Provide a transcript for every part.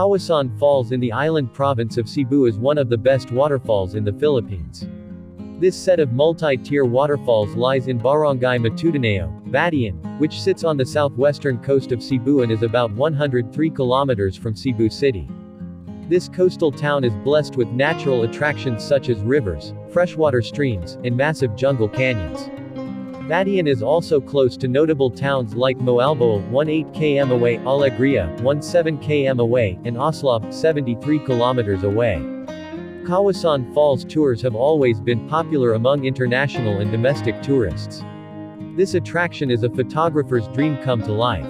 Kawasan Falls in the island province of Cebu is one of the best waterfalls in the Philippines. This set of multi-tier waterfalls lies in Barangay Matutineo, Batayan, which sits on the southwestern coast of Cebu and is about 103 kilometers from Cebu City. This coastal town is blessed with natural attractions such as rivers, freshwater streams, and massive jungle canyons. Batayan is also close to notable towns like Moalboal, 18 km away, Alegria, 17 km away, and Oslop, 73 kilometers away. Kawasan Falls tours have always been popular among international and domestic tourists. This attraction is a photographer's dream come to life.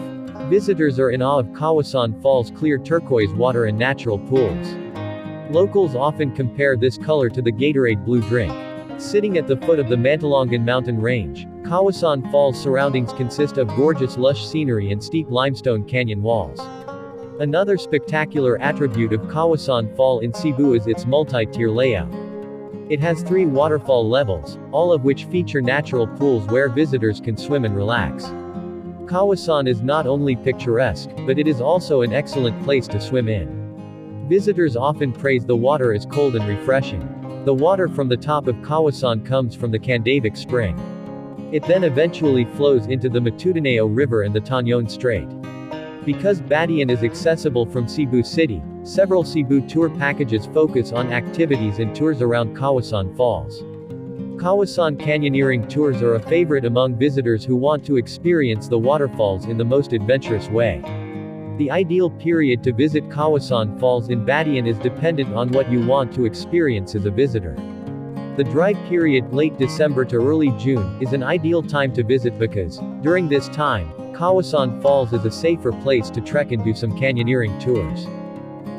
Visitors are in awe of Kawasan Falls' clear turquoise water and natural pools. Locals often compare this color to the Gatorade blue drink. Sitting at the foot of the Mantalongan mountain range, Kawasan Falls surroundings consist of gorgeous lush scenery and steep limestone canyon walls. Another spectacular attribute of Kawasan Fall in Cebu is its multi-tier layout. It has 3 waterfall levels, all of which feature natural pools where visitors can swim and relax. Kawasan is not only picturesque, but it is also an excellent place to swim in. Visitors often praise the water as cold and refreshing. The water from the top of Kawasan comes from the Candavic Spring. It then eventually flows into the Matutineo River and the Tañon Strait. Because Batayan is accessible from Cebu City, several Cebu tour packages focus on activities and tours around Kawasan Falls. Kawasan canyoneering tours are a favorite among visitors who want to experience the waterfalls in the most adventurous way. The ideal period to visit Kawasan Falls in Batayan is dependent on what you want to experience as a visitor. The dry period, late December to early June, is an ideal time to visit because, during this time, Kawasan Falls is a safer place to trek and do some canyoneering tours.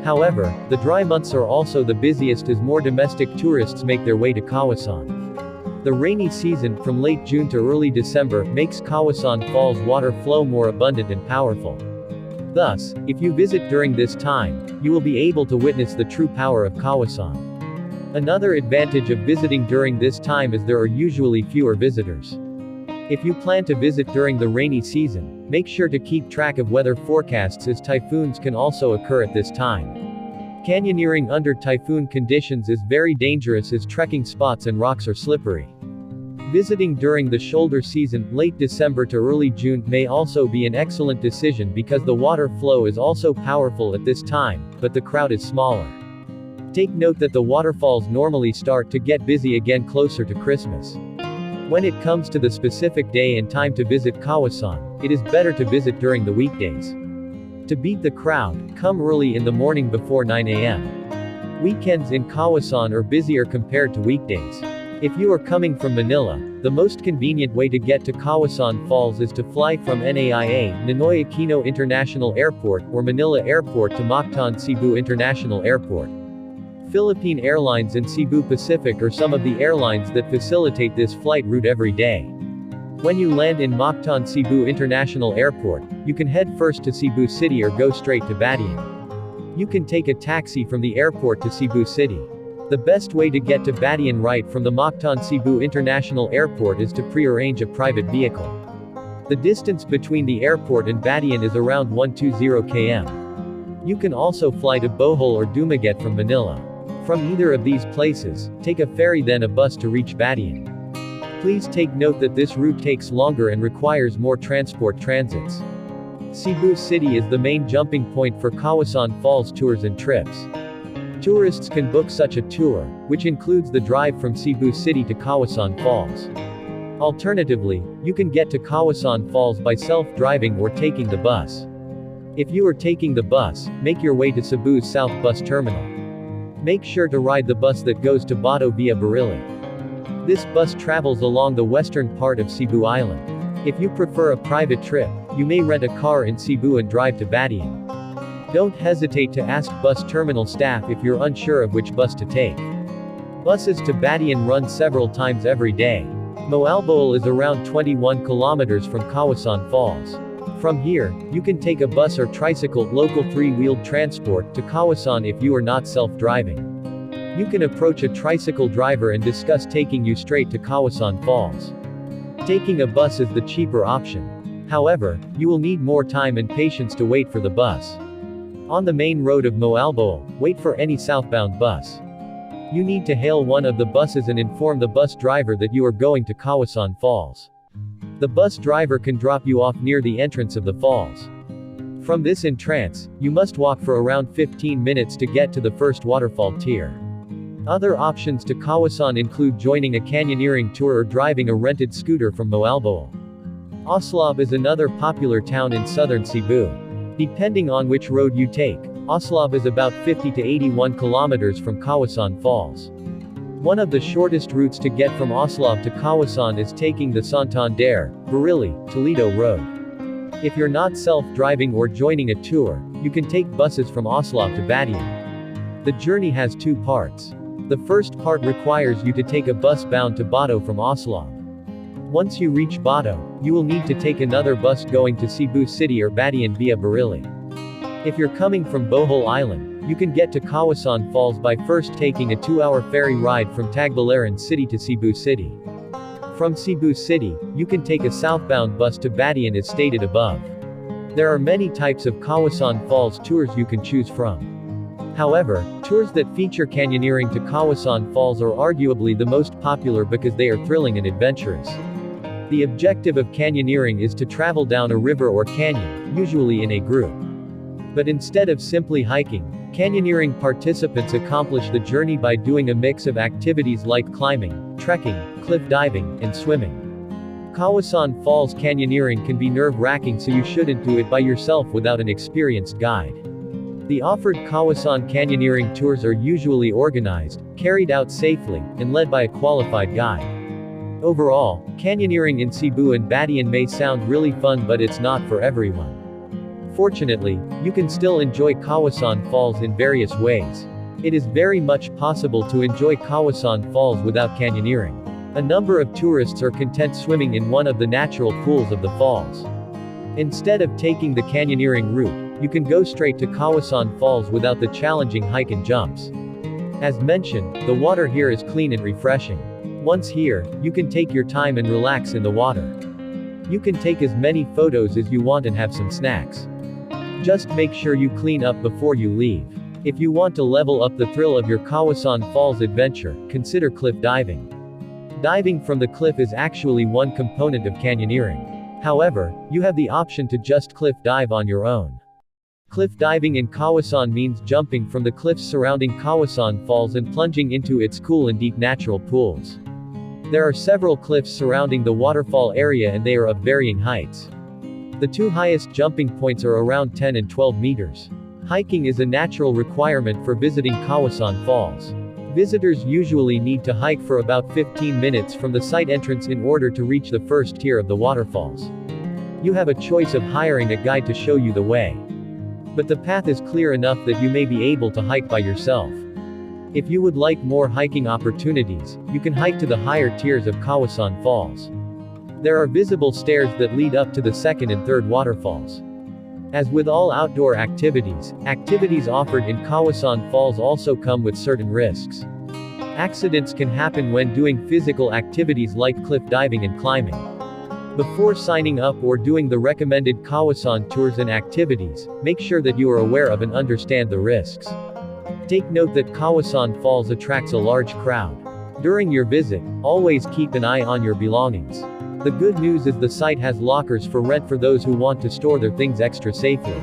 However, the dry months are also the busiest as more domestic tourists make their way to Kawasan. The rainy season, from late June to early December, makes Kawasan Falls water flow more abundant and powerful. Thus, if you visit during this time, you will be able to witness the true power of Kawasan. Another advantage of visiting during this time is there are usually fewer visitors. If you plan to visit during the rainy season, make sure to keep track of weather forecasts as typhoons can also occur at this time. Canyoneering under typhoon conditions is very dangerous as trekking spots and rocks are slippery. Visiting during the shoulder season, late December to early June, may also be an excellent decision because the water flow is also powerful at this time, but the crowd is smaller. Take note that the waterfalls normally start to get busy again closer to Christmas. When it comes to the specific day and time to visit Kawasan, it is better to visit during the weekdays. To beat the crowd, come early in the morning before 9 a.m. Weekends in Kawasan are busier compared to weekdays. If you are coming from Manila, the most convenient way to get to Kawasan Falls is to fly from NAIA, Ninoy Aquino International Airport, or Manila Airport to Mactan Cebu International Airport. Philippine Airlines and Cebu Pacific are some of the airlines that facilitate this flight route every day. When you land in Mactan Cebu International Airport, you can head first to Cebu City or go straight to Batayan. You can take a taxi from the airport to Cebu City. The best way to get to Batayan right from the Mactan Cebu International Airport is to pre-arrange a private vehicle. The distance between the airport and Batayan is around 120 km. You can also fly to Bohol or Dumaguete from Manila. From either of these places, take a ferry then a bus to reach Batayan. Please take note that this route takes longer and requires more transport transits. Cebu City is the main jumping point for Kawasan Falls tours and trips. Tourists can book such a tour, which includes the drive from Cebu City to Kawasan Falls. Alternatively, you can get to Kawasan Falls by self-driving or taking the bus. If you are taking the bus, make your way to Cebu's South Bus Terminal. Make sure to ride the bus that goes to Bato via Barili. This bus travels along the western part of Cebu Island. If you prefer a private trip, you may rent a car in Cebu and drive to Batayan. Don't hesitate to ask bus terminal staff if you're unsure of which bus to take. Buses to Batayan run several times every day. Moalboal is around 21 kilometers from Kawasan Falls. From here, you can take a bus or tricycle, local 3-wheeled transport, to Kawasan if you are not self-driving. You can approach a tricycle driver and discuss taking you straight to Kawasan Falls. Taking a bus is the cheaper option. However, you will need more time and patience to wait for the bus. On the main road of Moalboal, wait for any southbound bus. You need to hail one of the buses and inform the bus driver that you are going to Kawasan Falls. The bus driver can drop you off near the entrance of the falls. From this entrance, you must walk for around 15 minutes to get to the first waterfall tier. Other options to Kawasan include joining a canyoneering tour or driving a rented scooter from Moalboal. Oslab is another popular town in southern Cebu. Depending on which road you take, Oslab is about 50 to 81 kilometers from Kawasan Falls. One of the shortest routes to get from Oslab to Kawasan is taking the Santander, Barili, Toledo Road. If you're not self-driving or joining a tour, you can take buses from Oslab to Badian. The journey has two parts. The first part requires you to take a bus bound to Bato from Oslab. Once you reach Bato, you will need to take another bus going to Cebu City or Badian via Barili. If you're coming from Bohol Island, you can get to Kawasan Falls by first taking a 2-hour ferry ride from Tagbilaran City to Cebu City. From Cebu City, you can take a southbound bus to Badian as stated above. There are many types of Kawasan Falls tours you can choose from. However, tours that feature canyoneering to Kawasan Falls are arguably the most popular because they are thrilling and adventurous. The objective of canyoneering is to travel down a river or canyon, usually in a group. But instead of simply hiking, canyoneering participants accomplish the journey by doing a mix of activities like climbing, trekking, cliff diving, and swimming. Kawasan Falls canyoneering can be nerve-wracking, so you shouldn't do it by yourself without an experienced guide. The offered Kawasan canyoneering tours are usually organized, carried out safely, and led by a qualified guide. Overall, canyoneering in Cebu and Badian may sound really fun, but it's not for everyone. Fortunately, you can still enjoy Kawasan Falls in various ways. It is very much possible to enjoy Kawasan Falls without canyoneering. A number of tourists are content swimming in one of the natural pools of the falls. Instead of taking the canyoneering route, you can go straight to Kawasan Falls without the challenging hike and jumps. As mentioned, the water here is clean and refreshing. Once here, you can take your time and relax in the water. You can take as many photos as you want and have some snacks. Just make sure you clean up before you leave. If you want to level up the thrill of your Kawasan Falls adventure, consider cliff diving. Diving from the cliff is actually one component of canyoneering. However, you have the option to just cliff dive on your own. Cliff diving in Kawasan means jumping from the cliffs surrounding Kawasan Falls and plunging into its cool and deep natural pools. There are several cliffs surrounding the waterfall area and they are of varying heights. The two highest jumping points are around 10 and 12 meters. Hiking is a natural requirement for visiting Kawasan Falls. Visitors usually need to hike for about 15 minutes from the site entrance in order to reach the first tier of the waterfalls. You have a choice of hiring a guide to show you the way. But the path is clear enough that you may be able to hike by yourself. If you would like more hiking opportunities, you can hike to the higher tiers of Kawasan Falls. There are visible stairs that lead up to the second and third waterfalls. As with all outdoor activities, activities offered in Kawasan Falls also come with certain risks. Accidents can happen when doing physical activities like cliff diving and climbing. Before signing up or doing the recommended Kawasan tours and activities, make sure that you are aware of and understand the risks. Take note that Kawasan Falls attracts a large crowd. During your visit, always keep an eye on your belongings. The good news is the site has lockers for rent for those who want to store their things extra safely.